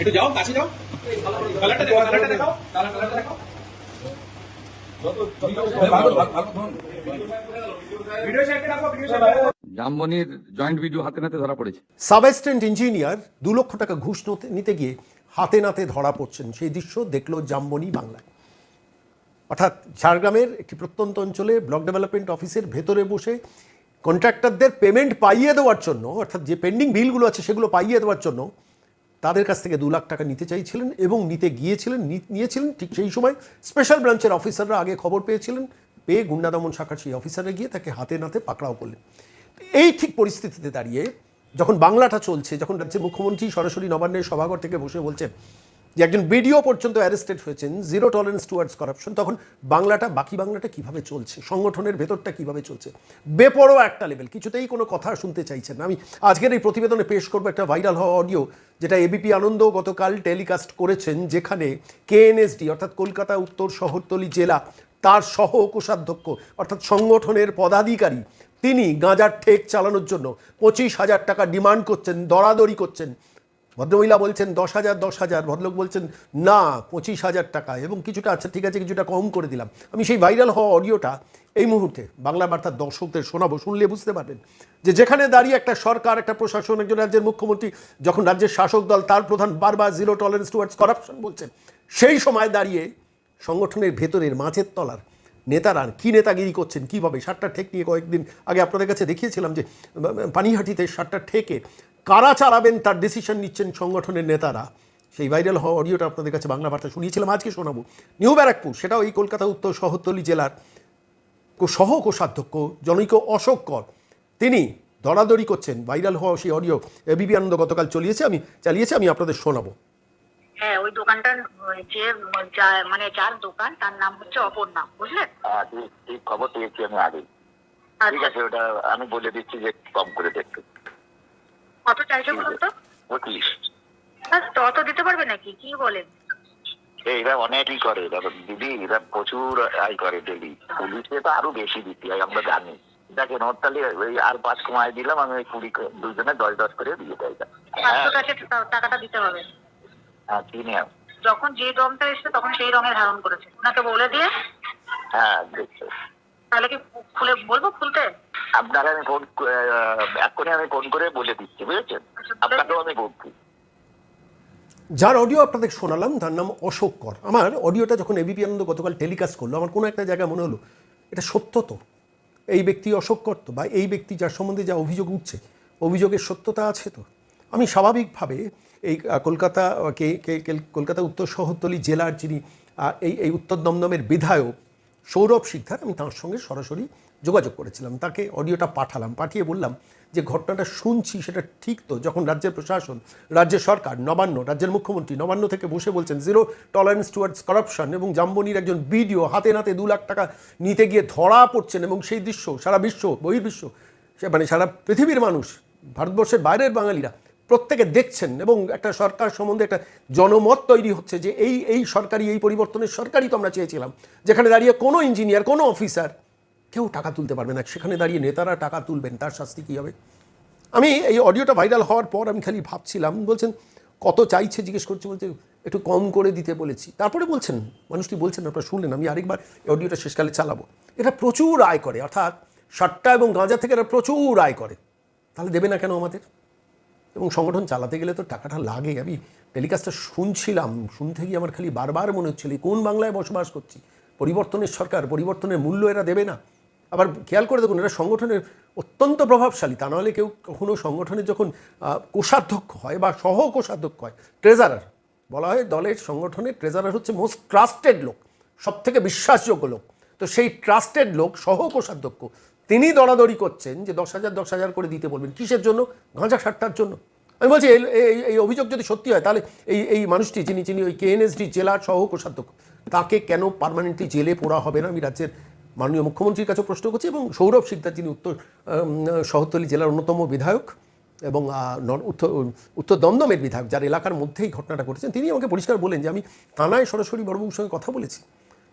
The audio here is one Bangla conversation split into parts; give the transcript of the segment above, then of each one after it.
একটু যাও, কাছে যাও, কালারটা দেখো, কালারটা দেখো, কালারটা দেখো। জামবনির জয়েন্ট ভিডিও হাতে নাতে ধরা পড়েছে। সাব অ্যাসিস্ট্যান্ট ইঞ্জিনিয়ার 2 লক্ষ টাকা ঘুষ নিতে গিয়ে হাতে নাতে ধরা পড়ছেন, সেই দৃশ্য দেখলো জামবনি বাংলায়। অর্থাৎ ঝাড়গ্রামের একটি প্রত্যন্ত অঞ্চলে ব্লক ডেভেলপমেন্ট অফিসের ভেতরে বসে কন্ট্রাক্টরদের পেমেন্ট পাইয়ে দেওয়ার জন্য, অর্থাৎ যে পেন্ডিং বিলগুলো আছে সেগুলো পাইয়ে দেওয়ার জন্য তাদের কাছ থেকে 2 লাখ টাকা নিতে চাইছিলেন এবং নিয়েছিলেন। ঠিক সেই সময় স্পেশাল ব্রাঞ্চের অফিসাররা আগে খবর পেয়ে গুন্ডা দমন শাখার সেই অফিসাররা গিয়ে তাকে হাতে নাতে পাকড়াও করলেন। এই ঠিক পরিস্থিতিতে দাঁড়িয়ে যখন বাংলাটা চলছে, যখন রাজ্যের মুখ্যমন্ত্রী সরাসরি নবান্নের সভাঘর থেকে বসে বলছেন যে একজন বিডিও পর্যন্ত অ্যারেস্টেড হয়েছেন, জিরো টলারেন্স টুয়ার্ডস করাপশন, তখন বাকি বাংলাটা কিভাবে চলছে, সংগঠনের ভেতরটা কিভাবে চলছে, বেপরোয়া একটা লেভেল, কিছুতেই কোনো কথা শুনতে চাইছেন না। আমি আজকের এই প্রতিবেদনে পেশ করবো একটা ভাইরাল হওয়া অডিও, যেটা এবিপি আনন্দ গতকাল টেলিকাস্ট করেছেন, যেখানে কেএনএসডি অর্থাৎ কলকাতা উত্তর শহরতলি জেলা, তার সহ কোষাধ্যক্ষ অর্থাৎ সংগঠনের পদাধিকারী, তিনি গাঁজার ঠেক চালানোর জন্য 25,000 টাকা ডিমান্ড করছেন, দরাদরি করছেন। ভদ্রমহিলা বলছেন 10,000, ভদ্রলোক বলছেন না 25,000 টাকা, এবং কিছুটা আচ্ছা ঠিক আছে কিছুটা কম করে দিলাম। আমি সেই ভাইরাল হওয়া অডিওটা এই মুহূর্তে বাংলা বার্তার দর্শকদের শোনাবো, শুনলে বুঝতে পারবেন যে যেখানে দাঁড়িয়ে একটা সরকার, একটা প্রশাসন, একজন রাজ্যের মুখ্যমন্ত্রী, যখন রাজ্যের শাসক দল তার প্রধান বারবার জিরো টলারেন্স টুয়ার্ডস করাপশন বলছেন, সেই সময় দাঁড়িয়ে সংগঠনের ভেতরের মাঝের তলার নেতারা কি নেতাগিরি করছেন, কীভাবে 7টা ঠেক নিয়ে কয়েকদিন আগে আপনাদের কাছে দেখিয়েছিলাম যে পানিহাটিতে 7টা ঠেকে কারা চালাবেন তার ডিসিশন নিচ্ছেন সংগঠনের নেতারা। সেই ভাইরাল হওয়া অডিওটা আপনাদের কাছে বাংলা বার্তা শুনিয়েছিলাম, আজকে শোনাবো। নিউ ব্যারাকপুর, সেটাও এই কলকাতা উত্তর শহরতলি জেলার সহ কোষাধ্যক্ষ জনৈক অশোক কর, তিনি দরাদরি করছেন। ভাইরাল হওয়া সেই অডিও এবিপি আনন্দ গতকাল চালিয়েছে, আমি আপনাদের শোনাবো। হ্যাঁ, ওই দোকানটার মানে যার দোকান তার নাম হচ্ছে অপর্ণা, বুঝলেন? ঠিক খবর পেয়েছি আমি আগে। ঠিক আছে, ওটা আমি বলে দিচ্ছি যে কম করে দেখতে। কত চাইছে বলুন তো? 25। তত দিতে পারবে নাকি? কি বলেন? এরা অনেকই করে দিদি, এরা প্রচুর আয় করে ডেলি। পুলিশকে তো আরো বেশি দিতে হয়, আমরা জানি। দেখেন ওর তাহলে ওই আর 5 কমাই দিলাম, আমি ওই 20 দুজনে 10 করে দিয়ে দেয়। 500 কাছে টাকাটা দিতে হবে। হ্যাঁ, চিনি। যখন যে রংটা এসছে তখন সেই রঙের ধারণ করেছে, ওনাকে বলে দিয়ে। হ্যাঁ, দেখছি। তাহলে কি খুলে বলবো খুলতে? আপনারা আমি ফোন করে বলে দিচ্ছি, বুঝেছেন? আপনাকেও আমি বলছি। যার অডিও আপনাদের শোনালাম তার নাম অশোক কর। আমার অডিওটা যখন এবিপি আনন্দ গতকাল টেলিকাস্ট করলো, আমার কোনো একটা জায়গায় মনে হলো এটা সত্য তো, এই ব্যক্তি অশোক কর তো, বা এই ব্যক্তি যার সম্বন্ধে যা অভিযোগ উঠছে অভিযোগের সত্যতা আছে তো। আমি স্বাভাবিকভাবে এই কলকাতা উত্তর শহরতলি জেলার যিনি এই উত্তর দমদমের বিধায়ক সৌরভ শিকদার, আমি তাঁর সঙ্গে সরাসরি যোগাযোগ করেছিলাম, তাকে অডিওটা পাঠিয়ে বললাম যে ঘটনাটা শুনছি সেটা ঠিক তো, যখন রাজ্যের প্রশাসন, রাজ্যের সরকার, নবান্ন, রাজ্যের মুখ্যমন্ত্রী নবান্ন থেকে বসে বলছেন জিরো টলারেন্স টুয়ার্ডস করাপশন, এবং জামবনির একজন বিডিও হাতে নাতে 2 লাখ টাকা নিতে গিয়ে ধরা পড়ছেন, এবং সেই দৃশ্য সারা বিশ্ব, বহির্বিশ্ব, মানে সারা পৃথিবীর মানুষ, ভারতবর্ষের বাইরের বাঙালিরা প্রত্যেকে দেখছেন, এবং একটা সরকার সম্বন্ধে একটা জনমত তৈরি হচ্ছে যে এই সরকারি, এই পরিবর্তনের সরকারই তো আমরা চেয়েছিলাম, যেখানে দাঁড়িয়ে কোনো ইঞ্জিনিয়ার, কোনো অফিসার কেউ টাকা তুলতে পারবে না, সেখানে দাঁড়িয়ে নেতারা টাকা তুলবেন, তার শাস্তি কী হবে? আমি এই অডিওটা ভাইরাল হওয়ার পর আমি খালি ভাবছিলাম, বলছেন কত চাইছে জিজ্ঞেস করছি, বলছে একটু কম করে দিতে বলেছি। তারপরে বলছেন, মানুষটি বলছেন, আপনারা শুনলেন, আমি আরেকবার এই অডিওটা শেষকালে চালাবো। এটা প্রচুর আয় করে, অর্থাৎ সাট্টা এবং গাঁজা থেকে এরা প্রচুর আয় করে, তাহলে দেবে না কেন আমাদের? এবং সংগঠন চালাতে গেলে তো টাকাটা লাগে। আমি টেলিকাস্টটা শুনছিলাম, শুনতে গিয়ে আমার খালি বারবার মনে হচ্ছিল কোন বাংলায় বসবাস করছি, পরিবর্তনের সরকার, পরিবর্তনের মূল্য এরা দেবে না। আবার খেয়াল করে দেখুন, এরা সংগঠনের অত্যন্ত প্রভাবশালী, তা নাহলে কেউ কখনো সংগঠনের যখন কোষাধ্যক্ষ হয় বা সহ কোষাধ্যক্ষ হয়, ট্রেজারার বলা হয়, দলের সংগঠনের ট্রেজারার হচ্ছে মোস্ট ট্রাস্টেড লোক, সবথেকে বিশ্বাসযোগ্য লোক। তো সেই ট্রাস্টেড লোক সহ কোষাধ্যক্ষ, তিনি দরাদরি করছেন যে 10,000 করে দিতে বলবেন, কিসের জন্য? গাঁজা সাট্টার জন্য। আমি বলছি এই অভিযোগ যদি সত্যি হয়, তাহলে এই মানুষটি যিনি ওই কেএনএসডি জেলার সহ কোষাধ্যক্ষ, তাকে কেন পার্মানেন্টলি জেলে পোড়া হবে না? আমি রাজ্যের মাননীয় মুখ্যমন্ত্রীর কাছে প্রশ্ন করছি। এবং সৌরভ শিকদার, যিনি উত্তর শহরতলি জেলার অন্যতম বিধায়ক এবং উত্তর দমদমের বিধায়ক, যার এলাকার মধ্যেই ঘটনাটা ঘটেছেন, তিনি আমাকে পরিষ্কার বলেন যে আমি থানায় সরাসরি বড়বাবুর সঙ্গে কথা বলেছি।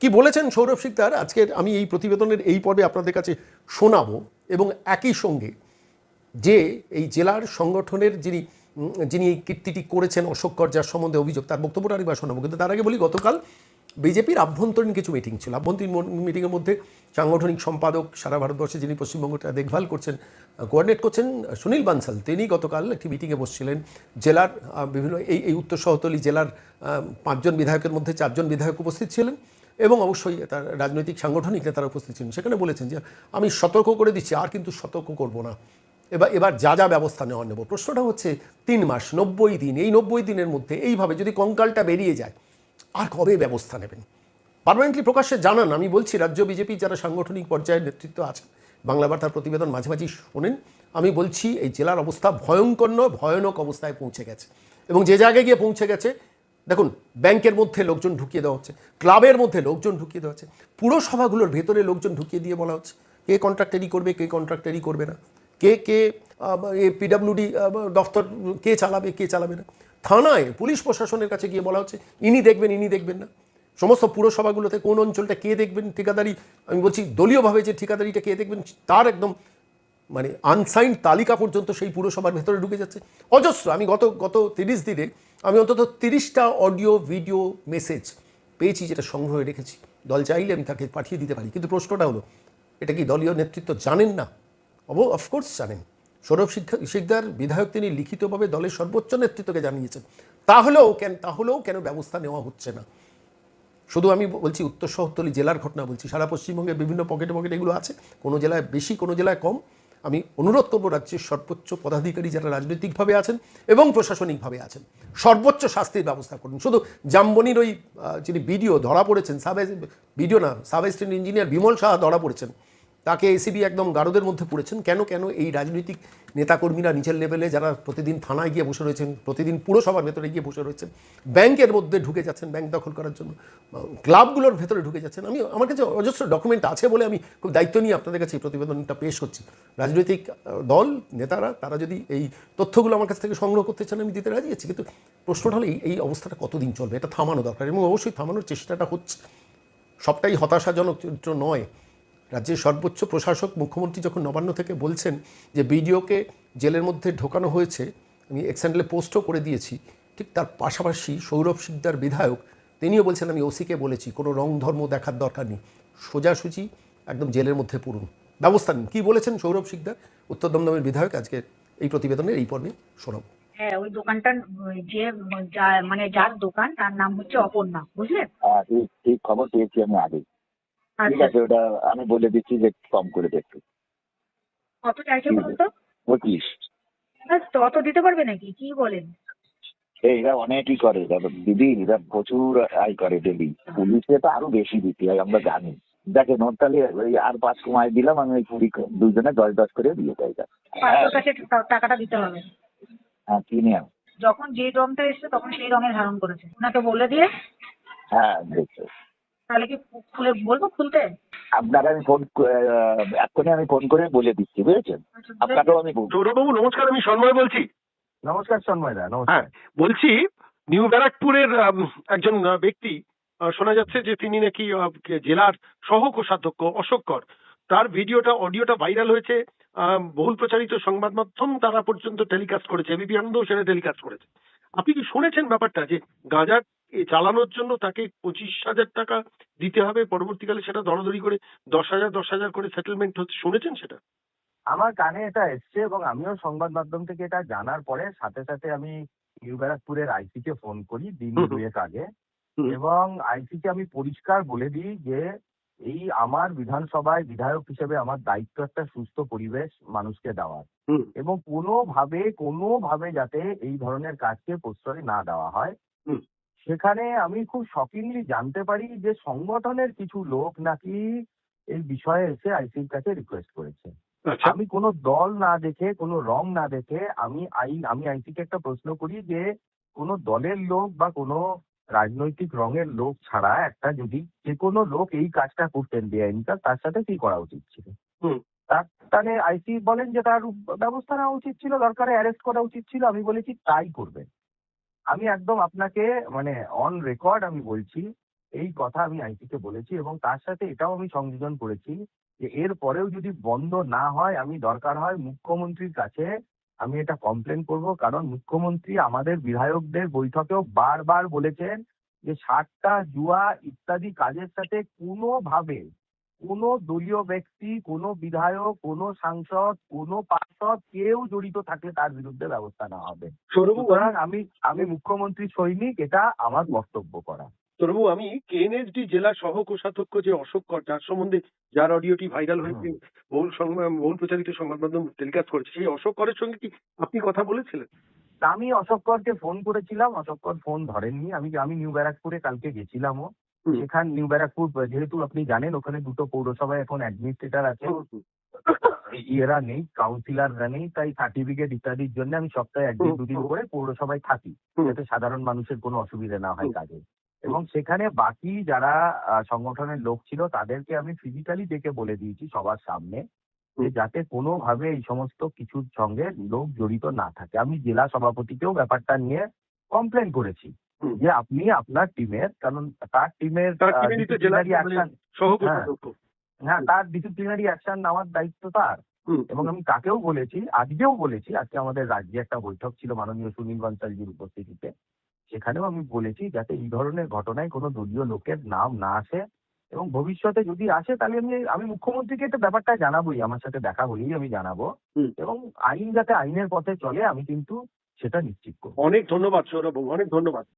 কি বলেছেন সৌরভ শিকদার আজকের আমি এই প্রতিবেদনের এই পর্বে আপনাদের কাছে শোনাবো, এবং একই সঙ্গে যে এই জেলার সংগঠনের যিনি যিনি এই কীর্তিটি করেছেন অশোক কর, যার সম্বন্ধে অভিযোগ, তার বক্তব্যটা আরেকবার শোনাবো। কিন্তু তার আগে বলি, গতকাল বিজেপির আভ্যন্তরীণ কিছু মিটিং ছিল। আভ্যন্তরীণ মিটিংয়ের মধ্যে সাংগঠনিক সম্পাদক সারা ভারতবর্ষে, যিনি পশ্চিমবঙ্গটা দেখভাল করছেন, কোঅর্ডিনেট করছেন, সুনীল বানসাল, তিনি গতকাল একটি মিটিংয়ে বসছিলেন। জেলার বিভিন্ন এই উত্তর শহরতলি জেলার 5 জন বিধায়কের মধ্যে 4 জন বিধায়ক উপস্থিত ছিলেন এবং অবশ্যই তার রাজনৈতিক সাংগঠনিক নেতারা উপস্থিত ছিলেন। সেখানে বলেছেন যে আমি সতর্ক করে দিচ্ছি, আর কিন্তু সতর্ক করব না, এবার যা যা ব্যবস্থা নেওয়া নেব। প্রশ্নটা হচ্ছে 3 মাস 90 দিন, এই 90 দিনের মধ্যে এইভাবে যদি কঙ্কালটা বেরিয়ে যায়, আর কবে ব্যবস্থা নেবেন? পার্মানেন্টলি প্রকাশ্যে জানান। আমি বলছি, রাজ্য বিজেপি যারা সাংগঠনিক পর্যায়ের নেতৃত্ব আছে, বাংলা বার্তার প্রতিবেদন মাঝে মাঝে শোনেন, আমি বলছি এই জেলার অবস্থা ভয়ঙ্কর নয়, ভয়ানক অবস্থায় পৌঁছে গেছে। এবং যে জায়গায় গিয়ে পৌঁছে গেছে, দেখুন, ব্যাংকের মধ্যে লোকজন ঢুকিয়ে দেওয়া হচ্ছে, ক্লাবের মধ্যে লোকজন ঢুকিয়ে দেওয়া হচ্ছে, পুরসভাগুলোর ভেতরে লোকজন ঢুকিয়ে দিয়ে বলা হচ্ছে কে কন্ট্রাক্টারি করবে, কে কন্ট্রাক্টারি করবে না, কে পিডাব্লিউডি দফতর কে চালাবে, কে চালাবে না। থানায় পুলিশ প্রশাসনের কাছে গিয়ে বলা হচ্ছে ইনি দেখবেন, ইনি দেখবেন না। সমস্ত পুরসভাগুলোতে কোন অঞ্চলটা কে দেখবেন, ঠিকাদারি, আমি বলছি দলীয়ভাবে যে ঠিকাদারিটা কে দেখবেন, তার একদম মানে আনসাইন তালিকা পর্যন্ত সেই পুরসভার ভেতরে ঢুকে যাচ্ছে অজস্র। আমি গত 30 দিনে আমি অন্তত 30টা অডিও ভিডিও মেসেজ পেয়েছি, যেটা সংগ্রহে রেখেছি। দল চাইলে আমি তাকে পাঠিয়ে দিতে পারি। কিন্তু প্রশ্নটা হলো, এটা কি দলীয় নেতৃত্ব জানেন না? অফকোর্স জানেন। সৌরভ শিকদার বিধায়ক, তিনি লিখিতভাবে দলের সর্বোচ্চ নেতৃত্বকে জানিয়েছেন। তাহলেও কেন ব্যবস্থা নেওয়া হচ্ছে না? শুধু আমি বলছি উত্তর শহরতলি জেলার ঘটনা বলছি, সারা পশ্চিমবঙ্গের বিভিন্ন পকেটে এগুলো আছে, কোনো জেলায় বেশি, কোনো জেলায় কম। আমি অনুরোধ করবো রাজ্যের সর্বোচ্চ পদাধিকারী যারা রাজনৈতিকভাবে আছেন এবং প্রশাসনিকভাবে আছেন, সর্বোচ্চ শাস্তির ব্যবস্থা করুন। শুধু জামবনির ওই যিনি বিডিও ধরা পড়েছেন, sub assistant engineer Bimal Saha ধরা পড়েছেন, তাকে এসিবি একদম গারদের মধ্যে পড়েছেন। কেন এই রাজনৈতিক নেতাকর্মীরা নিচের লেভেলে যারা প্রতিদিন থানায় গিয়ে বসে রয়েছেন, প্রতিদিন পুরসভার ভেতরে গিয়ে বসে রয়েছেন, ব্যাংকের মধ্যে ঢুকে যাচ্ছেন ব্যাংক দখল করার জন্য, ক্লাবগুলোর ভেতরে ঢুকে যাচ্ছেন। আমার কাছে অজস্র ডকুমেন্ট আছে বলে আমি খুব দায়িত্ব নিয়ে আপনাদের কাছে এই প্রতিবেদনটা পেশ করছি। রাজনৈতিক দল নেতারা তারা যদি এই তথ্যগুলো আমার কাছ থেকে সংগ্রহ করতে চান, আমি দিতে রাজি আছি। কিন্তু প্রশ্নটা হলো এই অবস্থাটা কতদিন চলবে? এটা থামানো দরকার এবং অবশ্যই থামানোর চেষ্টাটা হচ্ছে। সবটাই হতাশাজনক চরিত্র নয়। রাজ্যের সর্বোচ্চ প্রশাসক মুখ্যমন্ত্রী যখন নবান্ন থেকে বলছেন যে বিডিওকে জেলের মধ্যে ঢোকানো হয়েছে, আমি এক্সেন্ডেলে পোস্টও করে দিয়েছি, ঠিক তার পাশাপাশি সৌরভ শিকদার বিধায়ক তিনিও বলছেন আমি ওসিকে বলেছি কোনো রং ধর্ম দেখার দরকার নেই, সোজাসুজি একদম জেলের মধ্যে পুরুন, ব্যবস্থা নিন। কী বলেছেন সৌরভ শিকদার, উত্তর দমদমের বিধায়ক? আজকে এই প্রতিবেদনের এই পর্বে শোনাব। হ্যাঁ, ওই দোকানটার মানে যার দোকান তার নাম হচ্ছে অপর্ণা, বুঝলেন? ঠিক খবর পেয়েছি আমি আগে। ঠিক আচ্ছা, আছে, ওটা আমি বলে দিচ্ছি যে কম করে দেখতে। কত চাইছে বলুন তো? 25। অত দিতে পারবে নাকি? কি বলেন? এরা অনেকই করে দিদি, এরা প্রচুর আয় করে ডেলি। পুলিশে তো আরো বেশি দিতে হয়, আমরা জানি। দেখেন ওর তাহলে ওই আর 5 কমায় দিলাম আমি, ওই 20 দুজনে 10 করে দিয়ে দেয়। 500 কাছে টাকাটা দিতে হবে। হ্যাঁ, চিনি আমি। যখন যে রংটা এসছে তখন সেই রঙের ধারণ করেছে, ওনাকে বলে দিয়ে। হ্যাঁ, দেখছো। তাহলে কি খুলে বলবো খুলতে? আপনাকে আমি এক্ষুনি আমি ফোন করে বলে দিচ্ছি, বুঝেছেন? আপনাকেও আমি বলছি। সৌরভবাবু নমস্কার, আমি সন্ময় বলছি। নমস্কার সন্ময় দা, হ্যাঁ, নমস্কার। বলছি নিউ ব্যারাকপুরের একজন ব্যক্তি, শোনা যাচ্ছে যে তিনি নাকি জেলার সহ কোষাধ্যক্ষ অশোক কর, তার অডিওটা ভাইরাল হয়েছে, বহুল প্রচারিত সংবাদ মাধ্যম তারা পর্যন্ত টেলিকাস্ট করেছে, এবিপি আনন্দও সেটা টেলিকাস্ট করেছে। আপনি কি শুনেছেন ব্যাপারটা, যে গাঁজা চালানোর জন্য তাকে 25,000 টাকা দিতে হবে, পরবর্তীকালে সেটা দরদরি করে 10,000 করে সেটেলমেন্ট হচ্ছে? শুনেছেন সেটা? আমার কানে এটা এসছে এবং আমিও সংবাদ মাধ্যম থেকে এটা জানার পরে সাথে সাথে আমি নিউ ব্যারাকপুরের আইসি কে ফোন করি দিন দুয়েক আগে, এবং আইসি কে আমি পরিষ্কার বলে দিই যে এই আমার বিধানসভায় বিধায়ক হিসেবে আমার দায়িত্ব একটা সুস্থ পরিবেশ মানুষকে দেওয়ার, এবং কোনোভাবে যাতে এই ধরনের কাজকে প্রশ্রয় না দেওয়া হয়। সেখানে আমি খুব শকিংলি জানতে পারি যে সংগঠনের কিছু লোক নাকি এই বিষয়ে এসে আইসির কাছে রিকোয়েস্ট করেছে। আমি কোনো দল না দেখে, কোনো রং না দেখে আমি আইসিকে একটা প্রশ্ন করি যে কোনো দলের লোক বা কোনো রাজনৈতিক রঙের লোক ছাড়া একটা যদি যে কোনো লোক এই কাজটা করতেন বেআইনিটা, তার সাথে কি করা উচিত ছিল? তাহলে আইসি বলেন যে তার ব্যবস্থা নেওয়া উচিত ছিল, দরকারে অ্যারেস্ট করা উচিত ছিল। আমি বলেছি তাই করবেন। আমি একদম আপনাকে মানে অন রেকর্ড আমি বলছি, এই কথা আমি আইসিকে বলেছি, এবং তার সাথে এটাও আমি সংযোজন করেছি যে এর পরেও যদি বন্ধ না হয় আমি দরকার হয় মুখ্যমন্ত্রীর কাছে আমি এটা কমপ্লেন করব, কারণ মুখ্যমন্ত্রী আমাদের বিধায়কদের বৈঠকেও বারবার বলেছেন যে সাট্টা, জুয়া ইত্যাদি কাজের সাথে কোনোভাবে কোনো দলীয় ব্যক্তি, কোনো বিধায়ক, কোনো সাংসদ, কোনো পার্ষদ কেউ জড়িত থাকলে তার বিরুদ্ধে ব্যবস্থা নেওয়া হবে। সৌরভবাবু, সুতরাং আমি মুখ্যমন্ত্রী সৈনিক, এটা আমার বক্তব্য করা। সৌরভবাবু, আমি কেএনএসডি জেলা সহ কোষাধ্যক্ষ যে অশোক কর, যার সম্বন্ধে যার অডিওটি ভাইরাল হয়েছে, বহুল প্রচারিত সংবাদ মাধ্যম টেলিকাস্ট করেছে, সেই অশোক করের সঙ্গে কি আপনি কথা বলেছিলেন? তা আমি অশোক করকে ফোন করেছিলাম, অশোক কর ফোন ধরেননি। আমি নিউ ব্যারাকপুরে কালকে গেছিলামও। হুম। সেখান নিউ ব্যারাকপুর, যেহেতু আপনি জানেন ওখানে দুটো পৌরসভায় এখন অ্যাডমিনিস্ট্রেটর আছে, এরা নেই, কাউন্সিলররা নেই, তাই সার্টিফিকেট ইত্যাদির জন্য আমি সপ্তাহে একদিন দুদিন করে পৌরসভায় থাকি, যাতে সাধারণ মানুষের কোনো অসুবিধা না হয় কাজে। এবং সেখানে বাকি যারা সংগঠনের লোক ছিল তাদেরকে আমি ফিজিক্যালি ডেকে বলে দিয়েছি সবার সামনে যে যাতে কোনোভাবে এই সমস্ত কিছুর সঙ্গে লোক জড়িত না থাকে। আমি জেলা সভাপতিকেও ব্যাপারটা নিয়ে কমপ্লেন করেছি যে আপনি আপনার টিমের, কারণ তার টিমের ডিসিপ্লিনারি অ্যাকশন, সহ কোষাধ্যক্ষ। হ্যাঁ, তার ডিসিপ্লিনারি অ্যাকশন নেওয়ার দায়িত্ব তার। এবং আমি তাকেও বলেছি, আজকেও বলেছি, আজকে আমাদের রাজ্যে একটা বৈঠক ছিল মাননীয় সুনীল বনসালজির উপস্থিতিতে, সেখানেও আমি বলেছি যাতে এই ধরনের ঘটনায় কোনো দলীয় লোকের নাম না আসে, এবং ভবিষ্যতে যদি আসে তাহলে আমি মুখ্যমন্ত্রীকে এটা ব্যাপারটা জানাবোই, আমার সাথে দেখা হলেই আমি জানাবো, এবং আইন যাতে আইনের পথে চলে আমি কিন্তু সেটা নিশ্চিত করবো। অনেক ধন্যবাদ সৌরভবাবু, অনেক ধন্যবাদ।